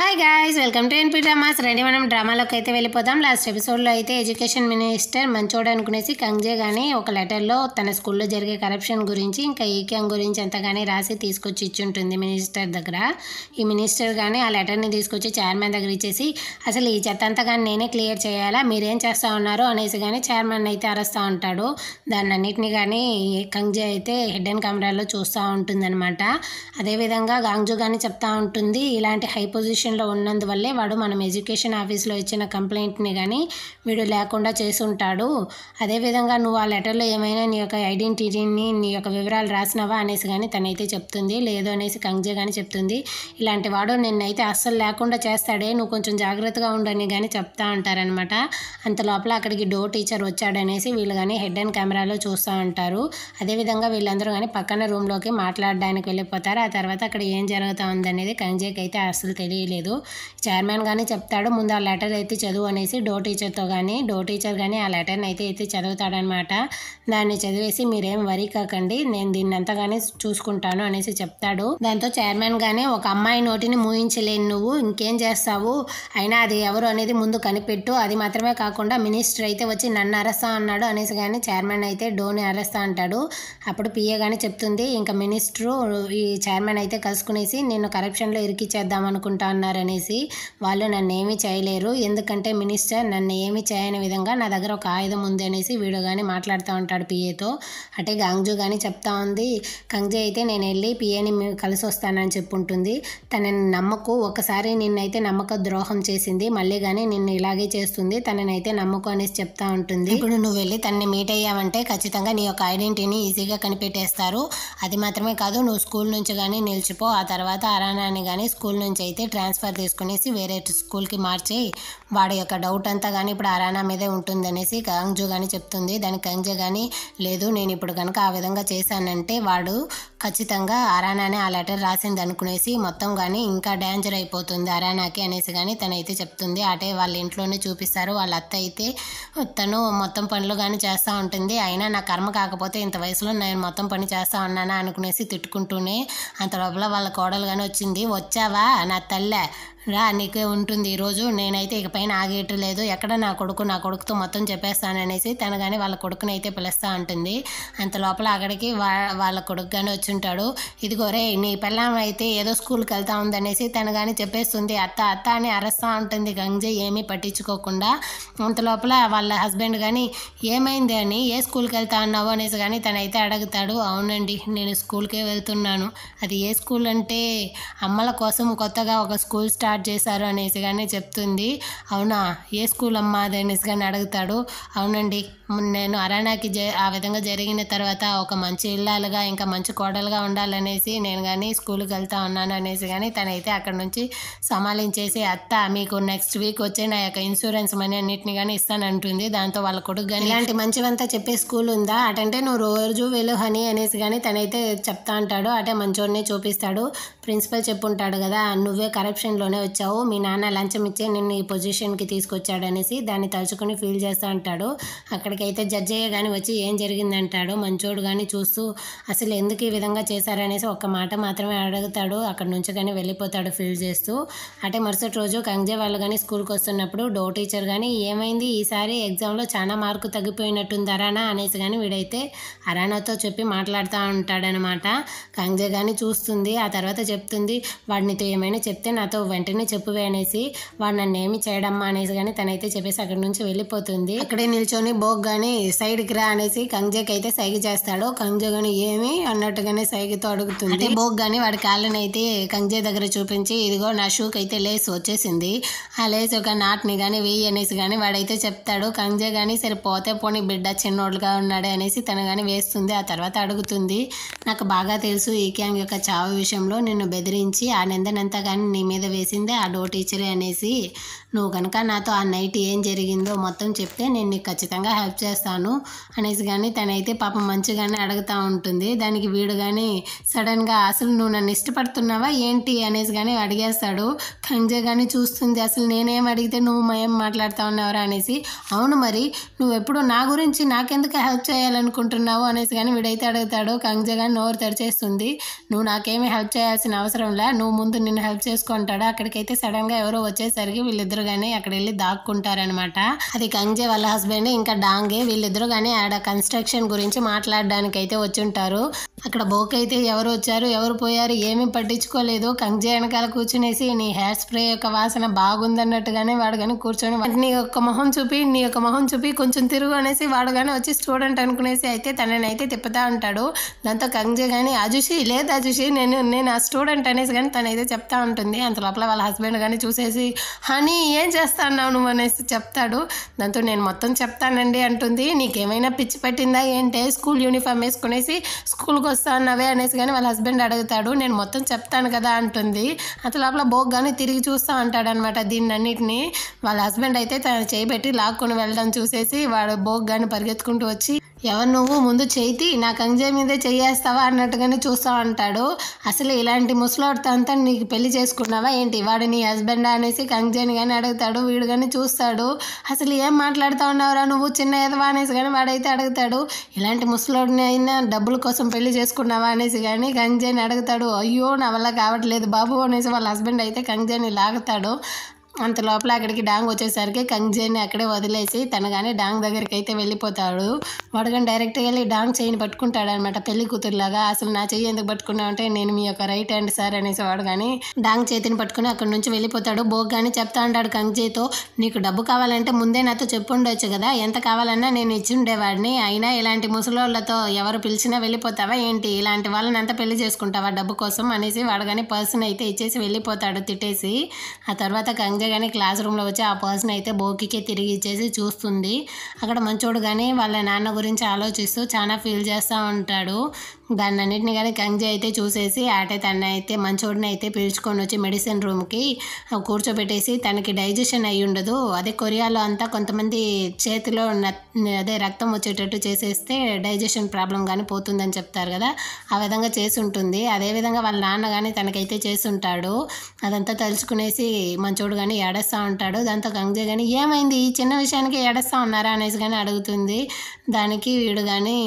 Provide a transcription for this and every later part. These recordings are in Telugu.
Hi guys, welcome to NP dramas. రండి మనం డ్రామాలోకి అయితే వెళ్ళిపోదాం. లాస్ట్ ఎపిసోడ్లో అయితే ఎడ్యుకేషన్ మినిస్టర్ మంచోడు అనుకునేసి కంగ్జే కానీ ఒక లెటర్లో తన స్కూల్లో జరిగే కరప్షన్ గురించి ఇంకా ఈక్యాంగ్ గురించి అంతగానే రాసి తీసుకొచ్చి ఇచ్చుంటుంది మినిస్టర్ దగ్గర. ఈ మినిస్టర్ కానీ ఆ లెటర్ని తీసుకొచ్చి చైర్మన్ దగ్గర ఇచ్చేసి అసలు ఈ చెత్త అంతా కానీ నేనే క్లియర్ చేయాలా, మీరేం చేస్తూ ఉన్నారు అనేసి కానీ చైర్మన్ అయితే అరుస్తూ ఉంటాడు. దాన్ని అన్నిటిని కానీ కంగ్జే అయితే హిడెన్ కెమెరాలో చూస్తూ ఉంటుందన్నమాట. అదేవిధంగా గాంగ్జూ కానీ చెప్తా ఉంటుంది, ఇలాంటి హై పొజిషన్లో ఉన్నందువల్లే వాడు మనం ఎడ్యుకేషన్ ఆఫీస్లో ఇచ్చిన కంప్లైంట్ని కానీ వీడు లేకుండా చేసి ఉంటాడు. అదేవిధంగా నువ్వు ఆ లెటర్లో ఏమైనా నీ యొక్క ఐడెంటిటీని నీ యొక్క వివరాలు రాసినావా అనేసి కానీ తనైతే చెప్తుంది. లేదు అనేసి కంగ్జే కానీ చెప్తుంది. ఇలాంటి వాడు నిన్నైతే అస్సలు లేకుండా చేస్తాడే, నువ్వు కొంచెం జాగ్రత్తగా ఉండని కానీ చెప్తా ఉంటారనమాట. అంత లోపల అక్కడికి టీచర్ వచ్చాడనేసి వీళ్ళు కానీ హెడ్ అండ్ కెమెరాలో చూస్తూ ఉంటారు. అదేవిధంగా వీళ్ళందరూ కానీ పక్కన రూమ్లోకి మాట్లాడడానికి వెళ్ళిపోతారు. ఆ తర్వాత అక్కడ ఏం జరుగుతూ ఉందనేది కంగ్జేకి అయితే అస్సలు తెలియలేదు. చైర్మన్ కానీ చెప్తాడు, ముందు ఆ లెటర్ అయితే చదువు అనేసి టీచర్తో కానీ టీచర్ కానీ ఆ లెటర్ని అయితే చదువుతాడనమాట. దాన్ని చదివేసి మీరేం వరీ కాకండి, నేను దీన్ని అంతగానే చూసుకుంటాను అనేసి చెప్తాడు. దాంతో చైర్మన్ కానీ ఒక అమ్మాయి నోటిని మూయించలేని నువ్వు ఇంకేం చేస్తావు, అయినా అది ఎవరు అనేది ముందు కనిపెట్టు, అది మాత్రమే కాకుండా మినిస్టర్ అయితే వచ్చి నన్ను అరెస్తా అన్నాడు అనేసి కానీ చైర్మన్ అయితే డోని అరెస్తా అంటాడు. అప్పుడు పిఏ కానీ చెప్తుంది, ఇంకా మినిస్టరు ఈ చైర్మన్ అయితే కలుసుకునేసి నేను కరప్షన్లో ఇరికిచ్చేద్దాం అనుకుంటా అన్నారనేసి, వాళ్ళు నన్ను ఏమీ చేయలేరు ఎందుకంటే మినిస్టర్ నన్ను ఏమీ చేయని విధంగా నా దగ్గర ఒక ఆయుధం ఉంది అనేసి వీడు కానీ మాట్లాడుతూ ఉంటాడు పిఏతో. అంటే గాంగ్జూ కానీ చెప్తా ఉంది, కంగ్జే అయితే నేను వెళ్ళి పిఏని కలిసి వస్తానని చెప్పుంటుంది. తనని నమ్మకు, ఒకసారి నిన్నైతే నమ్మక ద్రోహం చేసింది, మళ్ళీ కానీ నిన్ను ఇలాగే చేస్తుంది, తననైతే నమ్మకు అనేసి చెప్తా ఉంటుంది. ఇప్పుడు నువ్వు వెళ్ళి తనని మీట్ అయ్యావంటే ఖచ్చితంగా నీ యొక్క ఐడెంటిటీని ఈజీగా కనిపెట్టేస్తారు. అది మాత్రమే కాదు, నువ్వు స్కూల్ నుంచి కానీ నిలిచిపో, ఆ తర్వాత అరానాని కానీ స్కూల్ నుంచి అయితే ట్రాన్స్ఫర్ తీసుకునేసి వేరే స్కూల్కి మార్చి వాడి యొక్క డౌట్ అంతా కానీ ఇప్పుడు అరానా మీదే ఉంటుందనేసి గాంగ్జూ కానీ చెప్తుంది. దానికి కంగ్జే కానీ లేదు, నేను ఇప్పుడు కనుక ఆ విధంగా చేశానంటే వాడు ఖచ్చితంగా అరానానే ఆ లెటర్ రాసింది అనుకునేసి మొత్తం కానీ ఇంకా డేంజర్ అయిపోతుంది అరానాకి అనేసి కానీ తనైతే చెప్తుంది. అంటే వాళ్ళ ఇంట్లోనే చూపిస్తారు, వాళ్ళ అత్త అయితే తను మొత్తం పనులు కానీ చేస్తూ ఉంటుంది. అయినా నా కర్మ కాకపోతే ఇంత వయసులో నేను మొత్తం పని చేస్తా ఉన్నానా అనుకునేసి తిట్టుకుంటూనే అంత లోపల వాళ్ళ కోడలు కానీ వచ్చింది. వచ్చావా నా తల్లే, రా నీకే ఉంటుంది ఈరోజు, నేనైతే ఇకపైన ఆగేటు లేదు, ఎక్కడ నా కొడుకుతో మొత్తం చెప్పేస్తాననేసి తను కానీ వాళ్ళ కొడుకుని అయితే పిలుస్తూ ఉంటుంది. అంత లోపల అక్కడికి వాళ్ళ కొడుకు కానీ వచ్చుంటాడు. ఇదిగోరే నీ పిల్లం అయితే ఏదో స్కూల్కి వెళ్తా ఉందనేసి తను కానీ చెప్పేస్తుంది. అత్త అత్త అని అరుస్తూ ఉంటుంది కంగ్జే ఏమీ పట్టించుకోకుండా. అంత లోపల వాళ్ళ హస్బెండ్ కానీ ఏమైంది అని, ఏ స్కూల్కి వెళ్తా ఉన్నావు అనేసి కానీ తనైతే అడుగుతాడు. అవునండి నేను స్కూల్కే వెళ్తున్నాను, అది ఏ స్కూల్ అంటే అమ్మల కోసం కొత్తగా ఒక స్కూల్ స్టార్ట్ చేశారు అనేసి కానీ చెప్తుంది. అవునా, ఏ స్కూల్ అమ్మా అది అనేసి కానీ అడుగుతాడు. అవునండి, నేను అరానాకి ఆ విధంగా జరిగిన తర్వాత ఒక మంచి ఇల్లాలుగా ఇంకా మంచి కోడలుగా ఉండాలనేసి నేను కానీ స్కూల్కి వెళ్తా ఉన్నాను అనేసి కానీ తనైతే అక్కడ నుంచి సమాలించేసి అత్త మీకు నెక్స్ట్ వీక్ వచ్చే నా యొక్క ఇన్సూరెన్స్ మనీ అన్నిటిని కానీ ఇస్తానంటుంది. దాంతో వాళ్ళ కొడుకు కానీ ఇలాంటి మంచివంతా చెప్పే స్కూల్ ఉందా, అటంటే నువ్వు రోజు వెళ్ళు హనీ అనేసి కానీ తనైతే చెప్తా అంటాడు. అంటే మంచోడిని చూపిస్తాడు. ప్రిన్సిపల్ చెప్పుంటాడు కదా, నువ్వే కరప్షన్లోనే వచ్చావు, మీ నాన్న లంచం ఇచ్చే నిన్ను ఈ పొజిషన్కి తీసుకొచ్చాడు అనేసి దాన్ని తలుచుకుని ఫీల్ చేస్తూ ఉంటాడు. అక్కడికైతే జడ్జయ్య కానీ వచ్చి ఏం జరిగిందంటాడు. మంచోడు కానీ చూస్తూ అసలు ఎందుకు ఈ విధంగా చేశారనేసి ఒక్క మాట మాత్రమే అడుగుతాడు. అక్కడ నుంచి కానీ వెళ్ళిపోతాడు ఫీల్ చేస్తూ. అంటే మరుసటి రోజు కంగ్జే వాళ్ళు కానీ స్కూల్కి వస్తున్నప్పుడు టీచర్ కానీ ఏమైంది ఈసారి ఎగ్జామ్లో చాలా మార్కు తగ్గిపోయినట్టుంది అరానా అనేసి కానీ వీడైతే అరానాతో చెప్పి మాట్లాడుతూ ఉంటాడనమాట. కంగ్జే కానీ చూస్తుంది. ఆ తర్వాత చెప్తుంది, వాడు నీతో ఏమైనా చెప్తే నాతో వెంటనే చెప్పువే అనేసి, వాడు నన్ను ఏమి చేయడమ్మా అనేసి కానీ తనైతే చెప్పేసి అక్కడి నుంచి వెళ్ళిపోతుంది. అక్కడే నిల్చొని బోగ్ కానీ సైడ్కి రా అనేసి కంగ్జేకి అయితే సైగ చేస్తాడు. కంగ్జే కానీ ఏమి అన్నట్టుగానే సైగతో అడుగుతుంది. బోగ్ కానీ వాడి కాళ్ళని అయితే కంగ్జే దగ్గర చూపించి, ఇదిగో నా షూకి అయితే లేస్ వచ్చేసింది, ఆ లేస్ ఒక నాట్ని కానీ వేయి అనేసి కానీ వాడైతే చెప్తాడు. కంగ్జే కానీ సరే పోతే పోనీ బిడ్డ చిన్నోళ్ళుగా ఉన్నాడే అనేసి తను కానీ వేస్తుంది. ఆ తర్వాత అడుగుతుంది, నాకు బాగా తెలుసు ఈక్యాంగ్ యొక్క చావు విషయంలో నిన్ను బెదిరించి ఆ నిందనంతా కానీ నీ మీద వేసిందే ఆ టీచరే అనేసి, నువ్వు కనుక నాతో ఆ నైట్ ఏం జరిగిందో మొత్తం చెప్తే నేను నీకు ఖచ్చితంగా హెల్ప్ చేస్తాను అనేసి కానీ తనైతే పాపం మంచిగానే అడుగుతూ ఉంటుంది. దానికి వీడు కానీ సడన్గా అసలు నువ్వు నన్ను ఇష్టపడుతున్నావా ఏంటి అనేసి కానీ అడిగేస్తాడు. కంగ్జే కానీ చూస్తుంది, అసలు నేనేం అడిగితే నువ్వు ఏం మాట్లాడుతూ ఉన్నావురా అనేసి. అవును మరి నువ్వు ఎప్పుడు నా గురించి నాకెందుకు హెల్ప్ చేయాలనుకుంటున్నావు అనేసి కానీ వీడైతే అడుగుతాడు. కంగ్జే కానీ నోరు తెరిచేస్తుంది, నువ్వు నాకేమీ హెల్ప్ చేయాల్సిన అవసరం లే, నువ్వు ముందు నిన్ను హెల్ప్ చేసుకుంటాడు. అక్కడికి అక్కడికైతే సడన్ గా ఎవరో వచ్చేసరికి వీళ్ళిద్దరు గానీ అక్కడ వెళ్ళి దాక్కుంటారనమాట. అది కంగ్జే వాళ్ళ హస్బెండ్ ఇంకా డాంగే వీళ్ళిద్దరు గానీ ఆడ కన్స్ట్రక్షన్ గురించి మాట్లాడడానికి అయితే వచ్చుంటారు. అక్కడ బోక్ అయితే ఎవరు వచ్చారు ఎవరు పోయారు ఏమీ పట్టించుకోలేదు. కంగ్జే వెనకాల కూర్చునేసి నీ హెయిర్ స్ప్రే యొక్క వాసన బాగుందన్నట్టుగానే వాడు కానీ కూర్చొని నీ యొక్క మొహం చూపి కొంచెం తిరుగు అనేసి వాడు కానీ వచ్చి స్టూడెంట్ అనుకునేసి అయితే తనని అయితే తిప్పుతా ఉంటాడు. దాంతో కంగ్జే కానీ అజుషి నేను ఆ స్టూడెంట్ అనేసి కానీ తనైతే చెప్తా ఉంటుంది. అంత లోపల వాళ్ళ హస్బెండ్ కానీ చూసేసి హనీ ఏం చేస్తా అన్నావు నువ్వు అనేసి చెప్తాడు. దాంతో నేను మొత్తం చెప్తానండి అంటుంది. నీకేమైనా పిచ్చి పట్టిందా ఏంటే స్కూల్ యూనిఫామ్ వేసుకునేసి స్కూల్కి వస్తా అన్నావే అనేసి కానీ వాళ్ళ హస్బెండ్ అడుగుతాడు. నేను మొత్తం చెప్తాను కదా అంటుంది. అంత లోపల బోక్ కానీ తిరిగి చూస్తూ ఉంటాడు అనమాట దీన్ని అన్నిటిని. వాళ్ళ హస్బెండ్ అయితే తన చేయి పెట్టి లాక్కొని వెళ్ళడం చూసేసి వాడు బోక్ కానీ పరిగెత్తుకుంటూ వచ్చి ఎవరు నువ్వు ముందు చేయి నా కంగ్జే మీదే చెయ్యేస్తావా అన్నట్టుగానే చూస్తూ ఉంటాడు. అసలు ఇలాంటి ముసలోడితో అంతా నీకు పెళ్లి చేసుకున్నావా ఏంటి వాడు నీ హస్బెండ్ అనేసి కంగ్జేని కానీ అడుగుతాడు. వీడు కానీ చూస్తాడు. అసలు ఏం మాట్లాడుతూ ఉన్నావురా నువ్వు చిన్న ఎదవా అనేసి కానీ వాడైతే అడుగుతాడు. ఇలాంటి ముసలోడిని అయినా డబ్బుల కోసం పెళ్లి చేసుకున్నావా అనేసి కానీ కంగ్జేని అడుగుతాడు. అయ్యో నా వల్ల కావట్లేదు బాబు అనేసి వాళ్ళ హస్బెండ్ అయితే కంగ్జేని లాగుతాడు. అంత లోపల అక్కడికి డాంగ్ వచ్చేసరికి కంగ్జేని అక్కడే వదిలేసి తను కానీ డాంగ్ దగ్గరికి అయితే వెళ్ళిపోతాడు. వాడు కానీ డైరెక్ట్గా వెళ్ళి డాంగ్ చెయ్యిని పట్టుకుంటాడు అనమాట పెళ్లి కూతురులాగా. అసలు నా చెయ్యి ఎందుకు పట్టుకున్నావు అంటే నేను మీ యొక్క రైట్ హ్యాండ్ సార్ అనేసి వాడు కానీ డాంగ్ చేతిని పట్టుకుని అక్కడి నుంచి వెళ్ళిపోతాడు. బోక్ కానీ చెప్తా ఉంటాడు కంగ్జేతో నీకు డబ్బు కావాలంటే ముందే నాతో చెప్పుండొచ్చు కదా ఎంత కావాలన్నా నేను ఇచ్చి ఉండేవాడిని. అయినా ఇలాంటి ముసలోళ్ళతో ఎవరు పిలిచినా వెళ్ళిపోతావా ఏంటి ఇలాంటి వాళ్ళని అంతా పెళ్లి చేసుకుంటావా డబ్బు కోసం అనేసి వాడు కానీ పర్సన్ అయితే ఇచ్చేసి వెళ్ళిపోతాడు తిట్టేసి. ఆ తర్వాత కంగ్జే కానీ క్లాస్ రూమ్లో వచ్చి ఆ పర్సన్ అయితే బోకికే తిరిగి ఇచ్చేసి చూస్తుంది. అక్కడ మంచోడు కానీ వాళ్ళ నాన్న గురించి ఆలోచిస్తూ చాలా ఫీల్ చేస్తూ ఉంటాడు. దాన్ని అన్నింటినీ కానీ కంగ్జే అయితే చూసేసి తన అయితే మంచోడిని అయితే పిలుచుకొని వచ్చి మెడిసిన్ రూమ్కి కూర్చోబెట్టేసి తనకి డైజెషన్ అయ్యి ఉండదు అదే కొరియాలో అంతా కొంతమంది చేతిలో అదే రక్తం వచ్చేటట్టు చేసేస్తే డైజెషన్ ప్రాబ్లం కానీ పోతుందని చెప్తారు కదా ఆ విధంగా చేసి ఉంటుంది. అదేవిధంగా వాళ్ళ నాన్న కానీ తనకైతే చేసి ఉంటాడు. అదంతా తలుచుకునేసి మంచోడు కానీ ఏడేస్తూ ఉంటాడు. దాంతో కంగ్జే కానీ ఏమైంది ఈ చిన్న విషయానికి ఏడేస్తూ ఉన్నారా అనేసి కానీ అడుగుతుంది. దానికి వీడు కానీ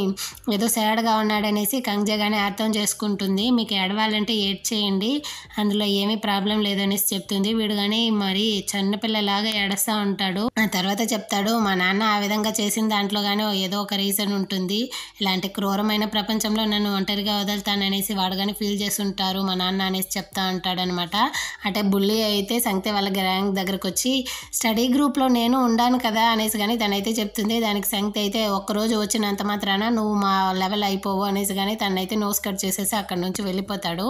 ఏదో సాడ్గా ఉన్నాడనేసి కంగ్జే కానీ అర్థం చేసుకుంటుంది. మీకు ఏడవాలంటే ఏడ్ చేయండి అందులో ఏమీ ప్రాబ్లం లేదనేసి చెప్తుంది. వీడు కానీ మరి చిన్నపిల్లలాగా ఏడుస్తూ ఉంటాడు. ఆ తర్వాత చెప్తాడు మా నాన్న ఆ విధంగా చేసిన దాంట్లో కానీ ఏదో ఒక రీజన్ ఉంటుంది. ఇలాంటి క్రూరమైన ప్రపంచంలో నన్ను ఒంటరిగా వదులుతాననేసి వాడు కానీ ఫీల్ చేస్తుంటారు మా నాన్న అనేసి చెప్తా ఉంటాడు అనమాట. అంటే బుల్లి అయితే సంగతే వాళ్ళ గ్యాంగ్ దగ్గరకు వచ్చి స్టడీ గ్రూప్లో నేను ఉండాను కదా అనేసి కానీ తనైతే చెప్తుంది. దానికి సంగతి అయితే ఒక్కరోజు వచ్చినంత మాత్రాన నువ్వు మా లెవెల్ అయిపోవు అనేసి కానీ తనైతే నోస్ కట్ చేసేసి అక్కడ నుంచి వెళ్ళిపోతాడు.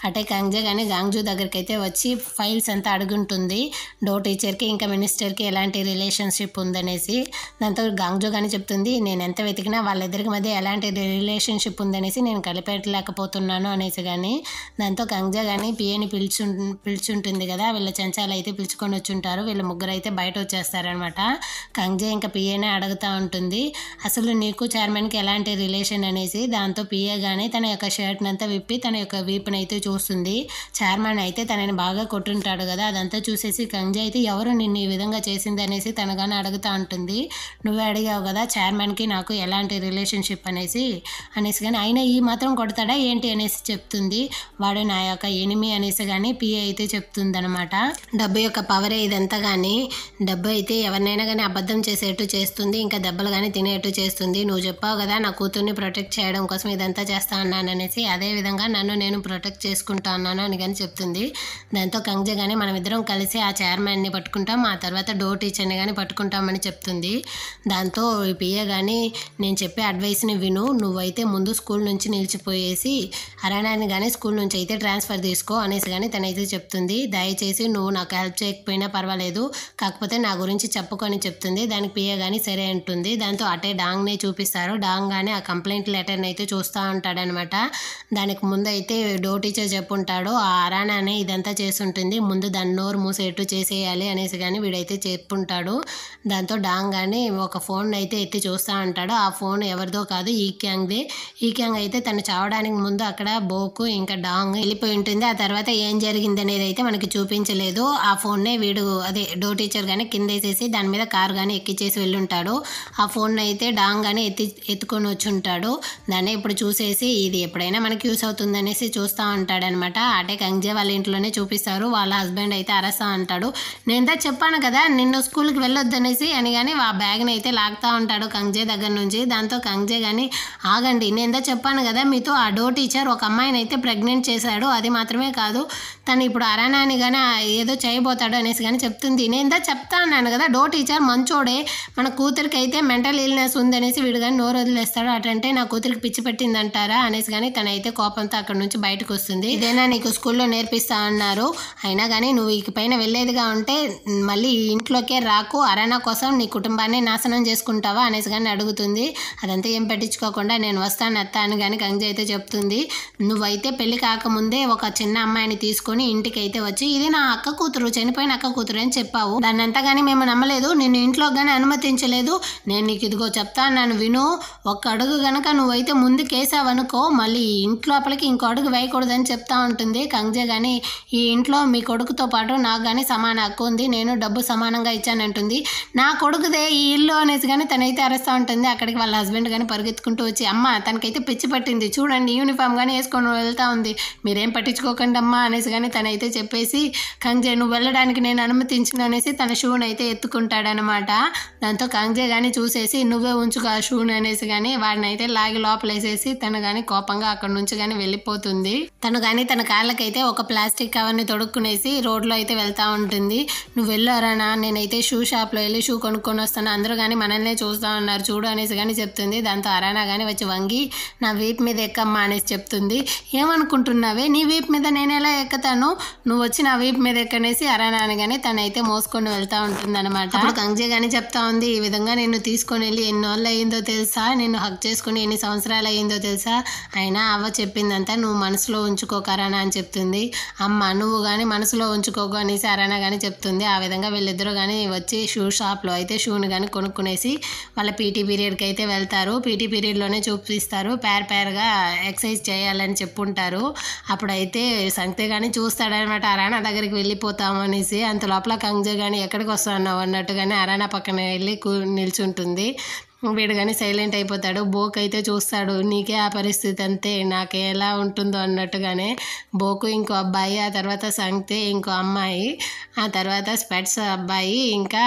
అటే కంగ్జే కానీ గాంగ్జూ దగ్గరికి అయితే వచ్చి ఫైల్స్ అంతా అడుగుంటుంది డో టీచర్కి ఇంకా మినిస్టర్కి ఎలాంటి రిలేషన్షిప్ ఉందనేసి. దాంతో గాంగ్జూ కానీ చెప్తుంది నేను ఎంత వెతికినా వాళ్ళిద్దరికి మధ్య ఎలాంటి రిలేషన్షిప్ ఉందనేసి నేను కలిపెట్టలేకపోతున్నాను అనేసి కానీ. దాంతో కంగ్జే కానీ పిఏని పిలుచుంటుంది కదా వీళ్ళ చెంచాలు అయితే పిలుచుకొని వచ్చుంటారు. వీళ్ళ ముగ్గురు అయితే బయట వచ్చేస్తారనమాట. కంగ్జే ఇంకా పిఏనే అడుగుతూ ఉంటుంది అసలు నీకు చైర్మన్కి ఎలాంటి రిలేషన్ అనేసి. దాంతో పిఏ కానీ తన యొక్క షర్ట్ని అంతా విప్పి తన యొక్క వీపుని అయితే చూస్తుంది. చైర్మన్ అయితే తనని బాగా కొట్టుంటాడు కదా అదంతా చూసేసి కంగ్జే అయితే ఎవరు నిన్ను ఈ విధంగా చేసింది అనేసి తనగానే అడుగుతూ ఉంటుంది. నువ్వే అడిగావు కదా చైర్మన్కి నాకు ఎలాంటి రిలేషన్షిప్ అనేసి కానీ అయినా ఈ మాత్రం కొడతాడా ఏంటి అనేసి చెప్తుంది. వాడు నా యొక్క ఎనిమి అనేసి కానీ పిఏ అయితే చెప్తుంది అనమాట. డబ్బు యొక్క పవరే ఇదంతా కానీ డబ్బు అయితే ఎవరినైనా కానీ అబద్ధం చేసేట్టు చేస్తుంది ఇంకా దెబ్బలు కానీ తినేట్టు చేస్తుంది. నువ్వు చెప్పావు కదా నా కూతుర్ని ప్రొటెక్ట్ చేయడం కోసం ఇదంతా చేస్తా అన్నాను అనేసి అదేవిధంగా నన్ను నేను ప్రొటెక్ట్ చేసుకుంటా అన్నాను అని కానీ చెప్తుంది. దాంతో కంగ్జే కానీ మనం ఇద్దరం కలిసి ఆ చైర్మన్ని పట్టుకుంటాం ఆ తర్వాత డో టీచర్ని కానీ పట్టుకుంటామని చెప్తుంది. దాంతో ఈ పిఏ కానీ నేను చెప్పే అడ్వైస్ని విను నువ్వైతే ముందు స్కూల్ నుంచి నిలిచిపోయేసి అరణాన్ని కానీ స్కూల్ నుంచి అయితే ట్రాన్స్ఫర్ తీసుకో అనేసి కానీ తనైతే చెప్తుంది. దయచేసి నువ్వు నాకు హెల్ప్ చేయకపోయినా పర్వాలేదు కాకపోతే నా గురించి చెప్పుకొని చెప్తుంది. దానికి పిఏ కానీ సరే అంటుంది. దాంతో అటే డాంగ్నే చూపిస్తారు. డాంగ్ కానీ ఆ కంప్లైంట్ లెటర్ని అయితే చూస్తూ ఉంటాడనమాట. దానికి ముందు అయితే డో టీచర్ చెప్పుంటాడు ఆ అరానానే ఇదంతా చేస్తుంటుంది ముందు దాన్ని నోరు మూసేట్టు చేసేయాలి అనేసి కానీ వీడైతే చెప్పుంటాడు. దాంతో డాంగ్ కానీ ఒక ఫోన్ అయితే ఎత్తి చూస్తూ ఉంటాడు. ఆ ఫోన్ ఎవరిదో కాదు ఈ క్యాంగ్ అయితే తను చావడానికి ముందు అక్కడ బోకు ఇంకా డాంగ్ వెళ్ళిపోయి ఉంటుంది. ఆ తర్వాత ఏం జరిగింది అనేది అయితే మనకి చూపించలేదు. ఆ ఫోన్నే వీడు అదే డో టీచర్ కానీ కిందేసేసి దాని మీద కారు కానీ ఎక్కిచ్చేసి వెళ్ళుంటాడు. ఆ ఫోన్ అయితే డాంగ్ కానీ ఎత్తుకొని వచ్చి ఉంటాడు. దాన్ని ఇప్పుడు చూసి చూసేసి ఇది ఎప్పుడైనా మనకి యూస్ అవుతుందనేసి చూస్తూ ఉంటాడనమాట. అటే కంగ్జే వాళ్ళ ఇంట్లోనే చూపిస్తారు. వాళ్ళ హస్బెండ్ అయితే అరస్తా అంటాడు. నేను చెప్పాను కదా నిన్ను స్కూల్కి వెళ్ళొద్దనేసి అని కానీ ఆ బ్యాగ్ని అయితే లాగుతూ ఉంటాడు కంగ్జే దగ్గర నుంచి. దాంతో కంగ్జే కానీ ఆగండి, నేను చెప్పాను కదా మీతో ఆ డో టీచర్ ఒక అమ్మాయిని అయితే ప్రెగ్నెంట్ చేశాడు, అది మాత్రమే కాదు తను ఇప్పుడు అరానాని కానీ ఏదో చేయబోతాడు అనేసి కానీ చెప్తుంది. నేను చెప్తా అన్నాను కదా డో టీచర్ మంచోడే, మన కూతురికి అయితే మెంటల్ ఇల్నెస్ ఉందనేసి వీడు కానీ నోరు వదిలేస్తాడు. అటంటే నా కూతురికి పిచ్చి పెట్టిందంటారా అనేసి కానీ తనైతే కోపంతో అక్కడ నుంచి బయటకు వస్తుంది. ఇదేనా నీకు స్కూల్లో నేర్పిస్తా అన్నారు, అయినా కానీ నువ్వు ఇక పైన వెళ్ళేదిగా ఉంటే మళ్ళీ ఇంట్లోకే రాకు, అరానా కోసం నీ కుటుంబాన్ని నాశనం చేసుకుంటావా అనేసి కానీ అడుగుతుంది. అదంతా ఏం పట్టించుకోకుండా నేను వస్తాను అత్త అని కానీ కంగ్జే అయితే చెప్తుంది. నువ్వైతే పెళ్లి కాకముందే ఒక చిన్న అమ్మాయిని తీసుకొని ఇంటికి అయితే వచ్చి ఇది నా అక్క కూతురు, చనిపోయిన అక్క కూతురు అని చెప్పావు, దాన్ని అంతా కానీ మేము నమ్మలేదు, నిన్ను ఇంట్లో కానీ అనుమతించలేదు. నేను నీకు ఇదిగో చెప్తా నన్ను విను, ఒక్క అడుగు గనక నువ్వైతే ముందుకేసావనుకో మళ్ళీ ఇంట్లోపలికి ఇంకో అడుగు వేయకూడదని చెప్తా ఉంటుంది కంగ్జే. కానీ ఈ ఇంట్లో మీ కొడుకుతో పాటు నాకు కానీ సమాన హక్కు ఉంది, నేను డబ్బు సమానంగా ఇచ్చానంటుంది. నా కొడుకుదే ఈ ఇల్లు అనేసి కానీ తనైతే అరుస్తూ ఉంటుంది. అక్కడికి వాళ్ళ హస్బెండ్ కానీ పరిగెత్తుకుంటూ వచ్చి అమ్మ తనకైతే పిచ్చి పట్టింది చూడండి, యూనిఫామ్ కానీ వేసుకొని వెళ్తా ఉంది, మీరేం పట్టించుకోకండి అమ్మా అనేసి కానీ తనైతే చెప్పేసి కంగ్జే నువ్వు వెళ్ళడానికి నేను అనుమతించిన అనేసి తన షూని అయితే ఎత్తుకుంటాడనమాట. దాంతో కంగ్జే కానీ చూసేసి నువ్వే ఉంచుకో ఆ షూని అనేసి కానీ వాడిని అయితే లాగి లోపలేసేసి తను కానీ కోపంగా అక్కడ నుంచి కానీ వెళ్ళిపోతుంది. తను కానీ తన కాళ్ళకైతే ఒక ప్లాస్టిక్ కవర్ని తొడుక్కునేసి రోడ్లో అయితే వెళ్తూ ఉంటుంది. నువ్వు వెళ్ళారానా, నేనైతే షూ షాప్లో వెళ్ళి షూ కొనుక్కొని వస్తాను, అందరూ కానీ మనల్నే చూస్తూ ఉన్నారు చూడు అనేసి కానీ చెప్తుంది. దాంతో అరానా కానీ వచ్చి వంగి నా వీపు మీద ఎక్కమ్మా అనేసి చెప్తుంది. ఏమనుకుంటున్నావే నీ వీపు మీద నేను ఎలా ఎక్కుతాను, నువ్వు వచ్చి నా వీపు మీద ఎక్కనేసి అరానా అని కానీ తనైతే మోసుకొని వెళ్తూ ఉంటుంది అనమాట. అప్పుడు కంగ్జే కానీ చెప్తా ఉంది ఈ విధంగా నిన్ను తీసుకొని వెళ్ళి ఎన్ని రోజులు అయ్యిందో తెలుసా, నిన్ను హక్ చేసుకుని ఎన్ని సంవత్సరాలు అయ్యిందో తెలుసా, అయినా అవ్వ చెప్పిందంతా నువ్వు మనసులో ఉంచుకోక అరానా అని చెప్తుంది. అమ్మ నువ్వు కానీ మనసులో ఉంచుకోకు అనేసి అరానా కానీ చెప్తుంది. ఆ విధంగా వీళ్ళిద్దరూ కానీ వచ్చి షూ షాప్లో అయితే షూని కానీ కొనుక్కునేసి వాళ్ళ పీటీ పీరియడ్కి అయితే వెళ్తారు. పీటీ పీరియడ్లోనే చూపిస్తారు పేరుగా ఎక్సర్సైజ్ చేయాలని చెప్పుంటారు. అప్పుడైతే సంతే కానీ చూస్తాడనమాట అరానా దగ్గరికి వెళ్ళిపోతాము అనేసి. అంత లోపల కంగ్జే కానీ ఎక్కడికి వస్తున్నావు అన్నట్టుగానే అరానా పక్కన వెళ్ళి నిల్చుంటుంది. వీడు కానీ సైలెంట్ అయిపోతాడు. బోక్ అయితే చూస్తాడు, నీకే ఆ పరిస్థితి అంతే నాకు ఎలా ఉంటుందో అన్నట్టుగానే. బోకు ఇంకో అబ్బాయి, ఆ తర్వాత సంగతే ఇంకో అమ్మాయి, ఆ తర్వాత స్పెట్స్ అబ్బాయి, ఇంకా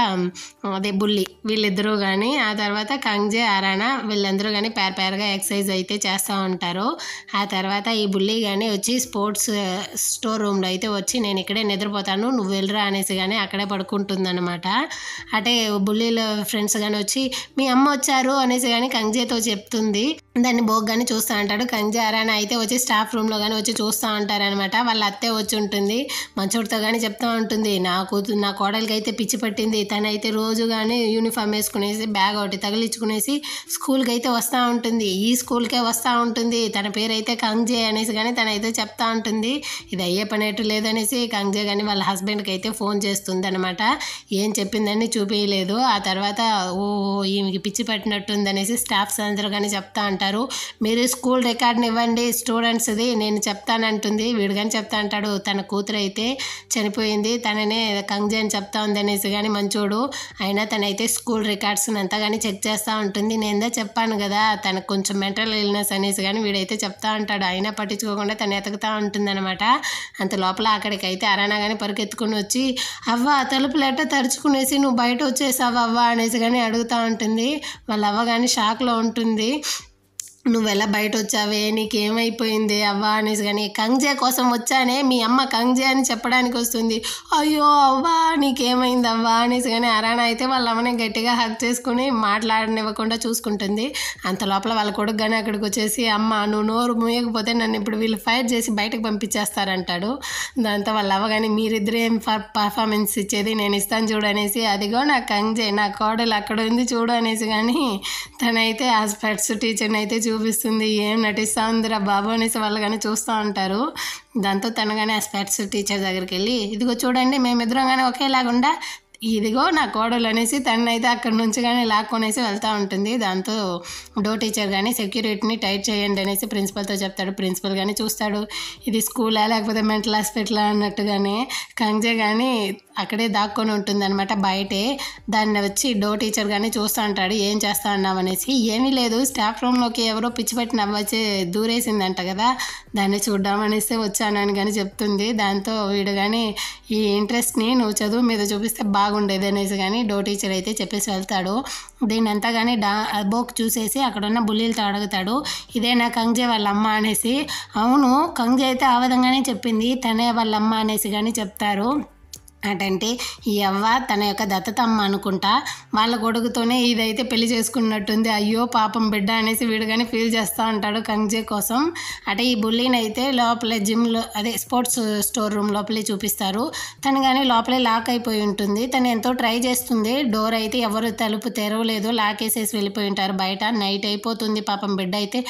అదే బుల్లి, వీళ్ళిద్దరూ కానీ ఆ తర్వాత కంగ్జే అరానా వీళ్ళందరూ కానీ పేరుగా ఎక్సర్సైజ్ అయితే చేస్తూ ఉంటారు. ఆ తర్వాత ఈ బుల్లి కానీ వచ్చి స్పోర్ట్స్ స్టోర్ రూమ్లో అయితే వచ్చి నేను ఇక్కడే నిద్రపోతాను నువ్వు వెళ్ళరా అనేసి కానీ అక్కడే పడుకుంటుందన్నమాట. అంటే బుల్లీలో ఫ్రెండ్స్ కానీ వచ్చి మీ అమ్మ వచ్చారు అనేసి కానీ కంగ్జేతో చెప్తుంది. దాన్ని బోక్ కానీ చూస్తూ ఉంటాడు. కంగ్జే అరానా అయితే వచ్చి స్టాఫ్ రూమ్లో కానీ వచ్చి చూస్తూ ఉంటారనమాట. వాళ్ళ అత్తే వచ్చి ఉంటుంది, మంచోడితో కానీ చెప్తూ ఉంటుంది నా కోడలికి అయితే పిచ్చి పట్టింది, తనైతే రోజు కానీ యూనిఫామ్ వేసుకునేసి బ్యాగ్ ఒకటి తగిలించుకునేసి స్కూల్కి అయితే వస్తూ ఉంటుంది, ఈ స్కూల్కే వస్తూ ఉంటుంది, తన పేరు అయితే కంగ్జే అనేసి కానీ తనైతే చెప్తా ఉంటుంది. ఇది అయ్యే పనేట్టు లేదనేసి కంగ్జే కానీ వాళ్ళ హస్బెండ్కి అయితే ఫోన్ చేస్తుంది అనమాట. ఏం చెప్పిందని చూపించలేదు. ఆ తర్వాత ఈమెకి పిచ్చి పట్టినట్టుందనేసి స్టాఫ్స్ అందరూ కానీ చెప్తా ఉంటారు. మీరు స్కూల్ రికార్డ్ని ఇవ్వండి స్టూడెంట్స్ది నేను చెప్తానంటుంది. వీడు కానీ చెప్తా అంటాడు తన కూతురు అయితే చనిపోయింది, తననే కంగ్జే అని చెప్తా ఉంది అనేసి కానీ మంచోడు. అయినా తనైతే స్కూల్ రికార్డ్స్ని అంతా కానీ చెక్ చేస్తూ ఉంటుంది. నేను చెప్పాను కదా తనకు కొంచెం మెంటల్ ఇల్నెస్ అనేసి కానీ వీడైతే చెప్తా ఉంటాడు. అయినా పట్టించుకోకుండా తను ఎతుకుతూ ఉంటుందన్నమాట. అంత లోపల అక్కడికైతే అరానా కానీ పరిగెత్తుకుని వచ్చి అవ్వ తలుపులు ఎట్ట తరుచుకునేసి నువ్వు బయట వచ్చేసావు అవ్వ అనేసి కానీ అడుగుతూ ఉంటుంది. వాళ్ళ అవ్వ కానీ షాక్లో ఉంటుంది. నువ్వు ఎలా బయట వచ్చావే, నీకేమైపోయింది అవ్వ అనేసి కానీ కంగ్జే కోసం వచ్చానే, మీ అమ్మ కంగ్జే అని చెప్పడానికి వస్తుంది. అయ్యో అవ్వా నీకేమైంది అవ్వా అనేసి కానీ అరానా అయితే వాళ్ళ అమ్మని గట్టిగా హక్ చేసుకుని మాట్లాడనివ్వకుండా చూసుకుంటుంది. అంత లోపల వాళ్ళ కొడుకు కానీ అక్కడికి వచ్చేసి అమ్మ నువ్వు నోరు మూయకపోతే నన్ను ఇప్పుడు వీళ్ళు ఫైట్ చేసి బయటకు పంపించేస్తారంటాడు. దాంతో వాళ్ళ అవ్వ కానీ మీరిద్దరు ఏం పర్ఫార్మెన్స్ ఇచ్చేది నేను ఇస్తాను చూడు అనేసి, అదిగో నా కంగ్జే నా కోడలు అక్కడ ఉంది చూడు అనేసి కానీ తనైతే ఆ స్పెట్స్ టీచర్ని అయితే చూపిస్తుంది. ఏం నటిస్తూ ఉందిరా బాబు అనేసి వాళ్ళు కానీ చూస్తూ ఉంటారు. దాంతో తను కానీ ఆ స్పెట్స్ టీచర్ దగ్గరికి వెళ్ళి ఇదిగో చూడండి మేమిద్దరం కానీ ఒకేలాగుండా ఇదిగో నా కోడలు అనేసి తనైతే అక్కడి నుంచి కానీ లాక్కొనేసి వెళ్తూ ఉంటుంది. దాంతో డో టీచర్ కానీ సెక్యూరిటీని టైట్ చేయండి అనేసి ప్రిన్సిపల్తో చెప్తాడు. ప్రిన్సిపల్ కానీ చూస్తాడు, ఇది స్కూలా లేకపోతే మెంటల్ హాస్పిటలా అన్నట్టుగానే. కంగ్జే కానీ అక్కడే దాక్కొని ఉంటుంది అనమాట బయటే. దాన్ని వచ్చి డో టీచర్ కానీ చూస్తూ ఉంటాడు, ఏం చేస్తా అన్నావు అనేసి. ఏమీ లేదు, స్టాఫ్ రూమ్లోకి ఎవరో పిచ్చి పెట్టి నవ్వచ్చి దూరేసిందంట కదా, దాన్ని చూద్దాం అనేసి వచ్చాను అని కానీ చెప్తుంది. దాంతో వీడు కానీ ఈ ఇంట్రెస్ట్ని నువ్వు చదువు మీద చూపిస్తే బాగుండేది అనేసి కానీ డో టీచర్ అయితే చెప్పేసి వెళ్తాడు. దీన్ని అంతా కానీ బోక్ చూసేసి అక్కడున్న బుల్లీలతో అడుగుతాడు, ఇదేనా కంగ్జే వాళ్ళ అమ్మ అనేసి. అవును, కంగ్జే అయితే ఆ విధంగానే చెప్పింది, తనే వాళ్ళ అమ్మ అనేసి కానీ చెప్తారు. అంటే ఈ అవ్వ తన యొక్క దత్తతమ్మ అనుకుంటా, వాళ్ళ కొడుకుతోనే ఇదైతే పెళ్లి చేసుకున్నట్టుంది, అయ్యో పాపం బిడ్డ అనేసి వీడు కానీ ఫీల్ చేస్తూ ఉంటాడు కంగ్జే కోసం. అంటే ఈ బుల్లీని అయితే లోపలే జిమ్లో అదే స్పోర్ట్స్ స్టోర్ రూమ్ లోపలే చూపిస్తారు. తను కానీ లోపలే లాక్ అయిపోయి ఉంటుంది. తను ఎంతో ట్రై చేస్తుంది, డోర్ అయితే ఎవరు తలుపు తెరవలేదు, లాకేసేసి వెళ్ళిపోయి ఉంటారు బయట. నైట్ అయిపోతుంది, పాపం బిడ్డ అయితే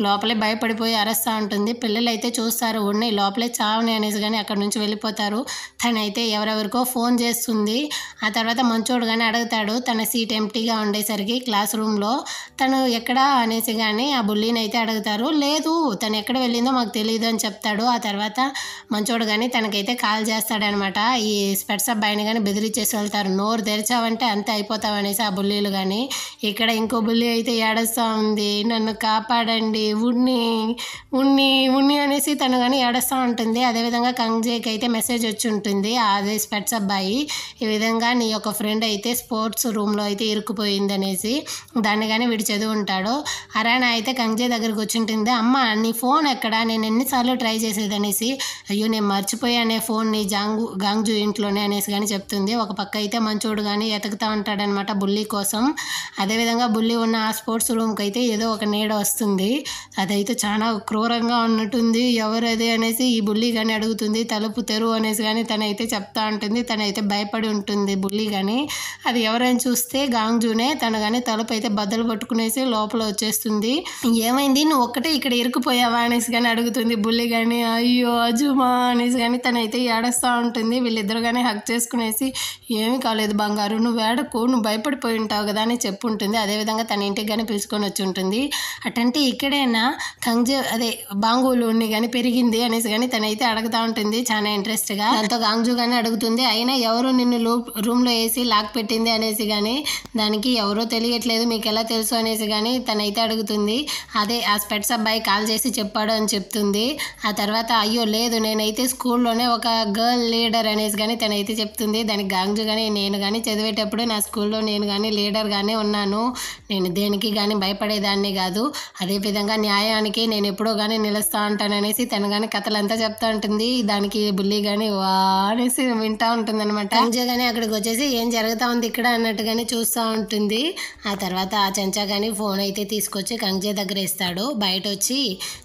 లోపలే భయపడిపోయి అరుస్తూ ఉంటుంది. పిల్లలు అయితే చూస్తారు, ఉన్నాయి లోపలే చావని అనేసి కానీ అక్కడ నుంచి వెళ్ళిపోతారు. తనైతే ఎవరెవరికో ఫోన్ చేస్తుంది. ఆ తర్వాత మంచోడు కానీ అడుగుతాడు, తన సీట్ ఎంటీగా ఉండేసరికి క్లాస్ రూమ్లో తను ఎక్కడ అనేసి కానీ ఆ బుల్లీని అయితే అడుగుతారు. లేదు, తను ఎక్కడ వెళ్ళిందో మాకు తెలియదు అని చెప్తాడు. ఆ తర్వాత మంచోడు కానీ తనకైతే కాల్ చేస్తాడనమాట. ఈ స్పెట్స్ అబ్బాయిని కానీ బెదిరించేసి వెళ్తారు, నోరు తెరిచావంటే అంతే అయిపోతావు అనేసి ఆ బుల్లీలు కానీ. ఇక్కడ ఇంకో బుల్లి అయితే ఏడుస్తూ ఉంది, నన్ను కాపాడండి ఉన్ని ఉన్ని ఉన్ని అనేసి తను కానీ ఏడుస్తూ ఉంటుంది. అదేవిధంగా కంగ్జేకి అయితే మెసేజ్ వచ్చి ఉంటుంది, అదే స్పెట్స్ అబ్బాయి ఈ విధంగా నీ యొక్క ఫ్రెండ్ అయితే స్పోర్ట్స్ రూమ్లో అయితే ఇరుక్కుపోయింది అనేసి. దాన్ని కానీ వీడు చదివి ఉంటాడు. అరానా అయితే కంగ్జే దగ్గరికి వచ్చి ఉంటుంది, అమ్మ నీ ఫోన్ ఎక్కడా, నేను ఎన్నిసార్లు ట్రై చేసేది అనేసి. అయ్యో నేను మర్చిపోయానే ఫోన్ నీ గాంగ్జూ ఇంట్లోనే అనేసి కానీ చెప్తుంది. ఒక పక్క అయితే మంచోడు కానీ ఎతుకుతూ ఉంటాడనమాట బుల్లి కోసం. అదేవిధంగా బుల్లి ఉన్న ఆ స్పోర్ట్స్ రూమ్కి అయితే ఏదో ఒక నీడ వస్తుంది, అదైతే చాలా క్రూరంగా ఉన్నట్టుంది, ఎవరది అనేసి ఈ బుల్లి కానీ అడుగుతుంది. తలుపు తెరువు అనేసి కానీ తనైతే చెప్తా ఉంటుంది. తనైతే భయపడి ఉంటుంది బుల్లి కానీ. అది ఎవరైనా చూస్తే గాంగ్జూనే. తను కానీ తలుపు అయితే బద్దలు పట్టుకునేసి లోపల వచ్చేస్తుంది. ఏమైంది, నువ్వు ఒక్కటే ఇక్కడ ఇరుక్కుపోయావా అనేసి కానీ అడుగుతుంది బుల్లి కానీ. అయ్యో అజుమా అనేసి కానీ తనైతే ఏడుస్తూ ఉంటుంది. వీళ్ళిద్దరు కానీ హక్ చేసుకునేసి, ఏమీ కాలేదు బంగారు, నువ్వు ఏడకు, నువ్వు భయపడిపోయి ఉంటావు కదా అని చెప్పుంటుంది. అదేవిధంగా తన ఇంటికి కానీ పిలుచుకొని వచ్చి ఉంటుంది. అటంటే ఇక్కడైనా కంగ్జే అదే బాంగులుని కానీ పెరిగింది అనేసి కానీ తనైతే అడుగుతూ ఉంటుంది చాలా ఇంట్రెస్ట్గా. దాంతో గాంగ్జూ కానీ అడుగుతుంది, అయినా ఎవరు నిన్ను రూమ్లో వేసి లాక్ పెట్టింది అనేసి కానీ. దానికి ఎవరో తెలియట్లేదు, మీకు ఎలా తెలుసు అనేసి కానీ తనైతే అడుగుతుంది. అదే ఆ స్పెట్స్ అబ్బాయి కాల్ చేసి చెప్పాడు అని చెప్తుంది. ఆ తర్వాత అయ్యో లేదు, నేనైతే స్కూల్లోనే ఒక గర్ల్ లీడర్ అనేసి కానీ తనైతే చెప్తుంది. దానికి గాంగ్జూ కానీ, నేను కానీ చదివేటప్పుడు నా స్కూల్లో నేను కానీ లీడర్గానే ఉన్నాను, నేను దేనికి కానీ భయపడేదాన్ని కాదు, అదేవిధంగా న్యాయానికి నేను ఎప్పుడో కానీ నిలుస్తూ ఉంటాను అనేసి తను కానీ కథలంతా చెప్తా ఉంటుంది. దానికి బుల్లి కానీ వా అనేసి వింటూ ఉంటుంది అనమాట. కంగ్జే కానీ అక్కడికి వచ్చేసి ఏం జరుగుతూ ఉంది ఇక్కడ అన్నట్టుగానే చూస్తూ ఉంటుంది. ఆ తర్వాత ఆ చెంచా కానీ ఫోన్ అయితే తీసుకొచ్చి కంగ్జే దగ్గర ఇస్తాడు. బయట వచ్చి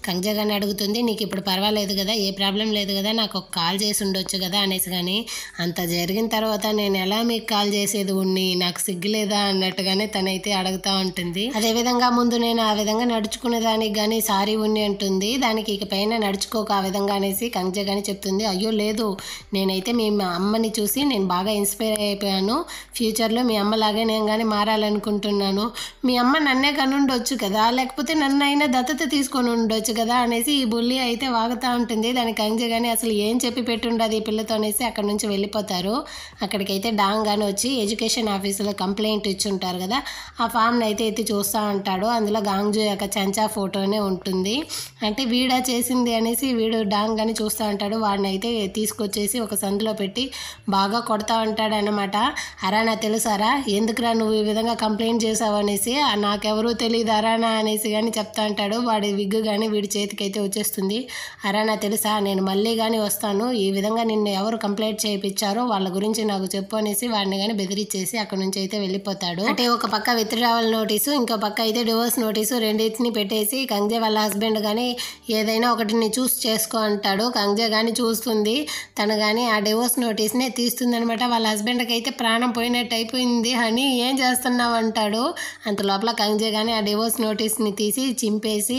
కంగ్జే కానీ అడుగుతుంది, నీకు ఇప్పుడు పర్వాలేదు కదా, ఏ ప్రాబ్లం లేదు కదా, నాకు ఒక కాల్ చేసి ఉండొచ్చు కదా అనేసి కానీ. అంత జరిగిన తర్వాత నేను ఎలా మీకు కాల్ చేసేది ఉన్ని, నాకు సిగ్గులేదా అన్నట్టుగానే తనైతే అడుగుతూ ఉంటుంది. అదేవిధంగా ముందు నేను ఆ విధంగా నడుచుకునే దానికి కానీ సారీ ఉన్ని అంటుంది. దానికి ఇక పైన నడుచుకోక ఆ విధంగా అనేసి కంగ్జే కానీ చెప్తుంది. అయ్యో లేదు, నేనైతే మీ అమ్మని చూసి నేను బాగా ఇన్స్పైర్ అయిపోయాను, ఫ్యూచర్లో మీ అమ్మలాగే నేను కానీ మారాలనుకుంటున్నాను, మీ అమ్మ నన్నే కనుండొచ్చు కదా, లేకపోతే నన్ను అయినా దత్తత తీసుకొని ఉండొచ్చు కదా అనేసి ఈ బుల్లి అయితే వాగుతూ ఉంటుంది. దానికి కంగ్జే కానీ అసలు ఏం చెప్పి పెట్టుండదు ఈ పిల్లతో అనేసి అక్కడ నుంచి వెళ్ళిపోతారు. అక్కడికైతే డాంగ్ కానీ వచ్చి ఎడ్యుకేషన్ ఆఫీసులో కంప్లైంట్ ఇచ్చి ఉంటారు కదా, ఆ ఫామ్ని అయితే ఎత్తి చూస్తూ ఉంటాడు. అందులో గాంగ్జూ యొక్క చెంచా ఫోటోనే ఉంటుంది. అంటే వీడా చేసింది అనేసి వీడు డాంగ్ కానీ చూస్తూ ఉంటాడు. వాడిని అయితే తీసుకొచ్చేసి ఒక సందులో పెట్టి బాగా కొడతా ఉంటాడు అనమాట. అరానా తెలుసారా, ఎందుకురా నువ్వు ఈ విధంగా కంప్లైంట్ చేసావు అనేసి. నాకెవరూ తెలియదు అరానా అనేసి కానీ చెప్తా ఉంటాడు. వాడి విగ్గు కానీ వీడి చేతికైతే వచ్చేస్తుంది. అరానా తెలుసా, నేను మళ్ళీ కానీ వస్తాను, ఈ విధంగా నిన్ను ఎవరు కంప్లైంట్ చేయించారో వాళ్ళ గురించి నాకు చెప్పు అనేసి వాడిని కానీ బెదిరించేసి అక్కడ నుంచి అయితే వెళ్ళిపోతాడు. అంటే ఒక పక్క విత్డ్రావల్ నోటీసు, ఇంకో పక్క అయితే డివోర్స్ నోటీసు రెండింటిని పెట్టేసి కంగ్జే వాళ్ళ హస్బెండ్ కానీ ఏదైనా ఒకటిని చూస్ చేసుకో అంటాడు. కంగ్జే కానీ చూస్తుంది. తను కానీ ఆ డివోర్స్ నోటీస్ నోటీస్ని తీస్తుందనమాట. వాళ్ళ హస్బెండ్కి అయితే ప్రాణం పోయినట్టు అయిపోయింది. హనీ ఏం చేస్తున్నావు అంటాడు. అంత లోపల కంగ్జే కానీ ఆ డివోర్స్ నోటీస్ని తీసి చింపేసి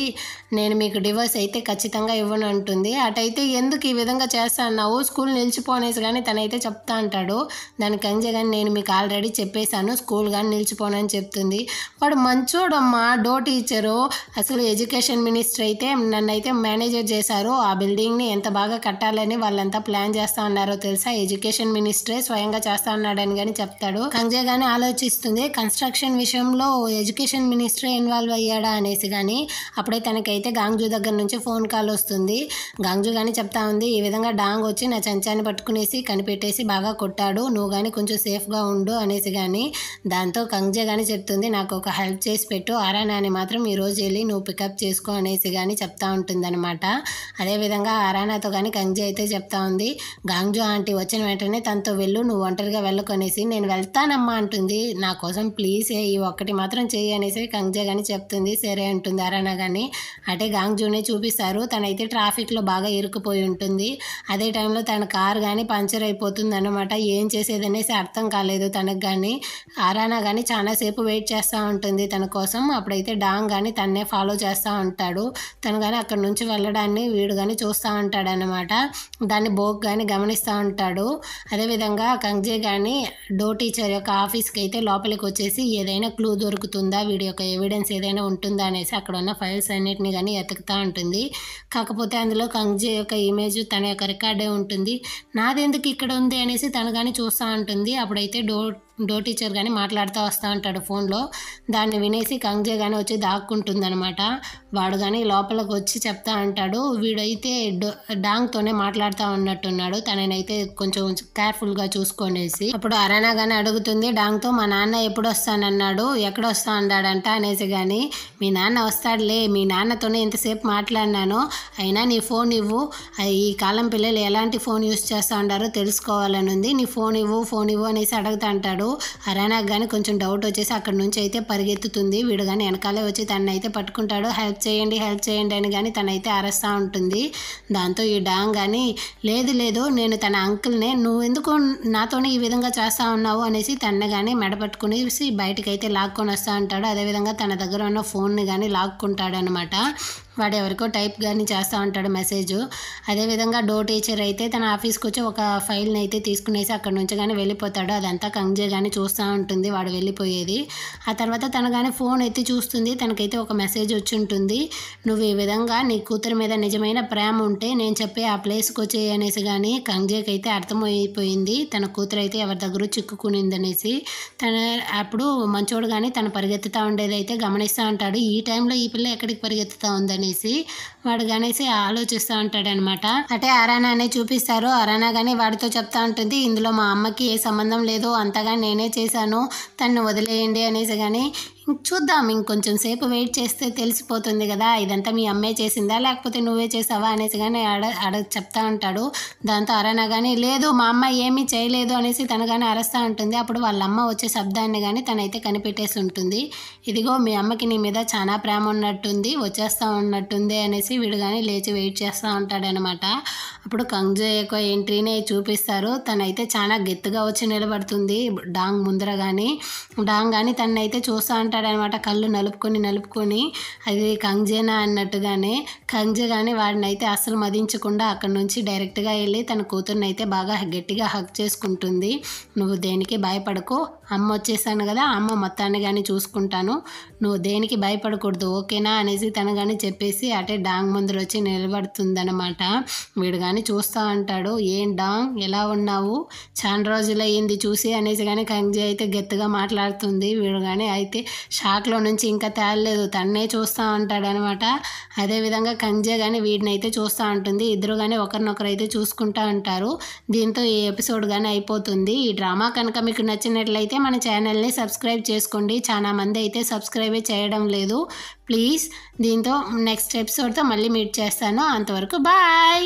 నేను మీకు డివోర్స్ అయితే ఖచ్చితంగా ఇవ్వను అంటుంది. అటైతే ఎందుకు ఈ విధంగా చేస్తా అన్నావు, స్కూల్ నిలిచిపోనేసి కానీ తనైతే చెప్తా అంటాడు. దానికి కంగ్జే కానీ నేను మీకు ఆల్రెడీ చెప్పేశాను స్కూల్ కానీ నిలిచిపోనని చెప్తుంది. వాడు మంచోడమ్మా, డో టీచరు, అసలు ఎడ్యుకేషన్ మినిస్టర్ అయితే నన్నైతే మేనేజర్ చేశారు. ఆ బిల్డింగ్ని ఎంత బాగా కట్టాలని వాళ్ళంతా ప్లాన్ చేస్తా ఉన్నారో తెలుసా, ఎడ్యుకేషన్ మినిస్టరే స్వయంగా చేస్తా ఉన్నాడని కానీ చెప్తాడు. కంగ్జే కానీ ఆలోచిస్తుంది కన్స్ట్రక్షన్ విషయంలో ఎడ్యుకేషన్ మినిస్టరే ఇన్వాల్వ్ అయ్యాడా అనేసి. కానీ అప్పుడే తనకైతే గాంగ్జూ దగ్గర నుంచి ఫోన్ కాల్ వస్తుంది. గాంగ్జూ కానీ చెప్తా ఉంది ఈ విధంగా డాంగ్ వచ్చి నా చెంచాన్ని పట్టుకునేసి కనిపెట్టేసి బాగా కొట్టాడు, నువ్వు కానీ కొంచెం సేఫ్గా ఉండు అనేసి. కానీ దాంతో కంగ్జే కానీ చెప్తుంది నాకు ఒక హెల్ప్ చేసి పెట్టు, అరానాని మాత్రం ఈరోజు వెళ్ళి నువ్వు పికప్ చేసుకో అనేసి కానీ చెప్తా ఉంటుంది అనమాట. అదేవిధంగా అరానాతో కానీ కంగ్జే అయితే చెప్తా ఉంది గాంగ్జూ ఆంటీ వచ్చిన వెంటనే తనతో వెళ్ళు, నువ్వు ఒంటరిగా వెళ్ళకొనేసి. నేను వెళ్తానమ్మా అంటుంది. నా కోసం ప్లీజ్ ఈ ఒక్కటి మాత్రం చెయ్యి అనేసి కంగ్జే కానీ చెప్తుంది. సరే అంటుంది అరానా. కానీ అటే గాంగ్జూనే చూపిస్తారు. తనైతే ట్రాఫిక్లో బాగా ఇరుక్కుపోయి ఉంటుంది. అదే టైంలో తన కారు కానీ పంచర్ అయిపోతుంది అనమాట. ఏం చేసేదనేసి అర్థం కాలేదు తనకు. కానీ అరానా కానీ చాలాసేపు వెయిట్ చేస్తూ ఉంటుంది తన కోసం. అప్పుడైతే డాంగ్ కానీ తన్నే ఫాలో చేస్తూ ఉంటాడు. తను కానీ అక్కడి నుంచి వెళ్ళడాన్ని వీడు కానీ చూస్తూ ఉంటాడు అనమాట. దాన్ని బోక్ కానీ గమనిస్తూ ఉంటాడు. అదేవిధంగా కంగ్జే కానీ డో టీచర్ యొక్క ఆఫీస్కి అయితే లోపలికి వచ్చేసి ఏదైనా క్లూ దొరుకుతుందా, వీడి యొక్క ఎవిడెన్స్ ఏదైనా ఉంటుందా అనేసి అక్కడ ఉన్న ఫైల్స్ అన్నిటిని కానీ ఎతుకుతూ ఉంటుంది. కాకపోతే అందులో కంగ్జే యొక్క ఇమేజ్ తన యొక్క రికార్డే ఉంటుంది. నాదెందుకు ఇక్కడ ఉంది అనేసి తను కానీ చూస్తూ ఉంటుంది. అప్పుడైతే డో టీచర్ కానీ మాట్లాడుతూ వస్తూ ఉంటాడు ఫోన్లో. దాన్ని వినేసి కంగ్జే కానీ వచ్చి దాక్కుంటుందనమాట. వాడు కానీ లోపలికి వచ్చి చెప్తా అంటాడు వీడైతే డాంగ్తోనే మాట్లాడుతూ ఉన్నట్టున్నాడు, తననైతే కొంచెం కేర్ఫుల్గా చూసుకొనేసి. అప్పుడు అరానా కానీ అడుగుతుంది డాంగ్తో మా నాన్న ఎప్పుడు వస్తానన్నాడు, ఎక్కడ వస్తా అన్నాడంట అనేసి. కానీ మీ నాన్న వస్తాడులే, మీ నాన్నతోనే ఇంతసేపు మాట్లాడినాను, అయినా నీ ఫోన్ ఇవ్వు, ఈ కాలం పిల్లలు ఎలాంటి ఫోన్ యూస్ చేస్తూ ఉంటారో తెలుసుకోవాలని ఉంది, నీ ఫోన్ ఇవ్వు అనేసి అడుగుతా అంటాడు. అరానాకు కానీ కొంచెం డౌట్ వచ్చేసి అక్కడి నుంచి అయితే పరిగెత్తుతుంది. వీడు కానీ వెనకాలే వచ్చి తనని అయితే పట్టుకుంటాడు. హెల్ప్ చేయండి అని కానీ తనైతే అరుస్తూ ఉంటుంది. దాంతో ఈ డాంగ్ కానీ లేదు నేను తన అంకుల్నే, నువ్వు ఎందుకు నాతోనే ఈ విధంగా చేస్తూ ఉన్నావు అనేసి తనని కానీ మెడపట్టుకునేసి బయటకు అయితే లాక్కొని వస్తూ ఉంటాడు. అదేవిధంగా తన దగ్గర ఉన్న ఫోన్ని కానీ లాక్కుంటాడు అనమాట. వాడు ఎవరికో టైప్ కానీ చేస్తూ ఉంటాడు మెసేజ్. అదేవిధంగా డో టీచర్ అయితే తన ఆఫీస్కి వచ్చి ఒక ఫైల్ని అయితే తీసుకునేసి అక్కడి నుంచి కానీ వెళ్ళిపోతాడు. అదంతా కంగ్జే కానీ చూస్తూ ఉంటుంది వాడు వెళ్ళిపోయేది. ఆ తర్వాత తను కానీ ఫోన్ ఎత్తి చూస్తుంది. తనకైతే ఒక మెసేజ్ వచ్చి ఉంటుంది, నువ్వు ఈ విధంగా నీ కూతురు మీద నిజమైన ప్రేమ ఉంటే నేను చెప్పే ఆ ప్లేస్కి వచ్చేయి అనేసి. కానీ కంగ్జేకి అయితే అర్థమైపోయింది తన కూతురు అయితే ఎవరి దగ్గర చిక్కుకునిందనేసి. అప్పుడు మంచోడు కానీ తను పరిగెత్తుతూ ఉండేది అయితే గమనిస్తూ ఉంటాడు. ఈ టైంలో ఈ పిల్ల ఎక్కడికి పరిగెత్తుతూ ఉందని వాడు గనేసి ఆలోచిస్తూ ఉంటాడనమాట. అంటే అరానానే చూపిస్తారు. అరానా కానీ వాడితో చెప్తా ఉంటుంది ఇందులో మా అమ్మకి ఏ సంబంధం లేదు, అంతగా నేనే చేశాను, తను వదిలేయండి అనేసి. కానీ చూద్దాం ఇంకొంచెం సేపు వెయిట్ చేస్తే తెలిసిపోతుంది కదా ఇదంతా మీ అమ్మే చేసిందా లేకపోతే నువ్వే చేసావా అనేసి కానీ చెప్తా ఉంటాడు. దాంతో అరానా కానీ లేదు మా అమ్మ ఏమీ చేయలేదు అనేసి తను కానీ అరుస్తూ ఉంటుంది. అప్పుడు వాళ్ళ అమ్మ వచ్చే శబ్దాన్ని కానీ తనైతే కనిపెట్టేసి ఉంటుంది. ఇదిగో మీ అమ్మకి నీ మీద చాలా ప్రేమ ఉన్నట్టుంది, వచ్చేస్తూ ఉన్నట్టుంది అనేసి వీడు కానీ లేచి వెయిట్ చేస్తూ ఉంటాడనమాట. అప్పుడు కంగ్జే యొక్క ఎంట్రీనే చూపిస్తారు. తనైతే చాలా గట్టిగా వచ్చి నిలబడుతుంది డాంగ్ ముందర. కానీ డాంగ్ కానీ తనైతే చూస్తూ ఉంటాడనమాట, కళ్ళు నలుపుకొని అది కంగ్జేనా అన్నట్టుగానే. కంగ్జే కానీ వాడిని అయితే అస్సలు మదించకుండా అక్కడి నుంచి డైరెక్ట్గా వెళ్ళి తన కూతుర్ని అయితే బాగా గట్టిగా హగ్ చేసుకుంటుంది. నువ్వు దేనికి భయపడకు, అమ్మ వచ్చేసాను కదా, అమ్మ మొత్తాన్ని కానీ చూసుకుంటాను, నువ్వు దేనికి భయపడకూడదు ఓకేనా అనేసి తను కానీ చెప్పేసి అటే డాంగ్ ముందర వచ్చి నిలబడుతుందనమాట. వీడు కానీ చూస్తూ ఉంటాడు, ఏం డాంగ్ ఎలా ఉన్నావు, చాలా రోజులు అయ్యింది చూసి అనేసి. కానీ కంగ్జే అయితే గట్టిగా మాట్లాడుతుంది. వీడు కానీ అయితే షాక్లో నుంచి ఇంకా తేలలేదు, తన్నే చూస్తూ ఉంటాడనమాట. అదేవిధంగా కంగ్జే కానీ వీడిని అయితే చూస్తూ ఉంటుంది. ఇద్దరు కానీ ఒకరినొకరు అయితే చూసుకుంటూ ఉంటారు. దీంతో ఈ ఎపిసోడ్ కానీ అయిపోతుంది. ఈ డ్రామా కనుక మీకు నచ్చినట్లయితే మన ఛానల్ని సబ్స్క్రైబ్ చేసుకోండి. చాలా మంది అయితే సబ్స్క్రైబే చేయడం లేదు ప్లీజ్. దీంతో నెక్స్ట్ ఎపిసోడ్తో మళ్ళీ మీట్ చేస్తాను. అంతవరకు బాయ్.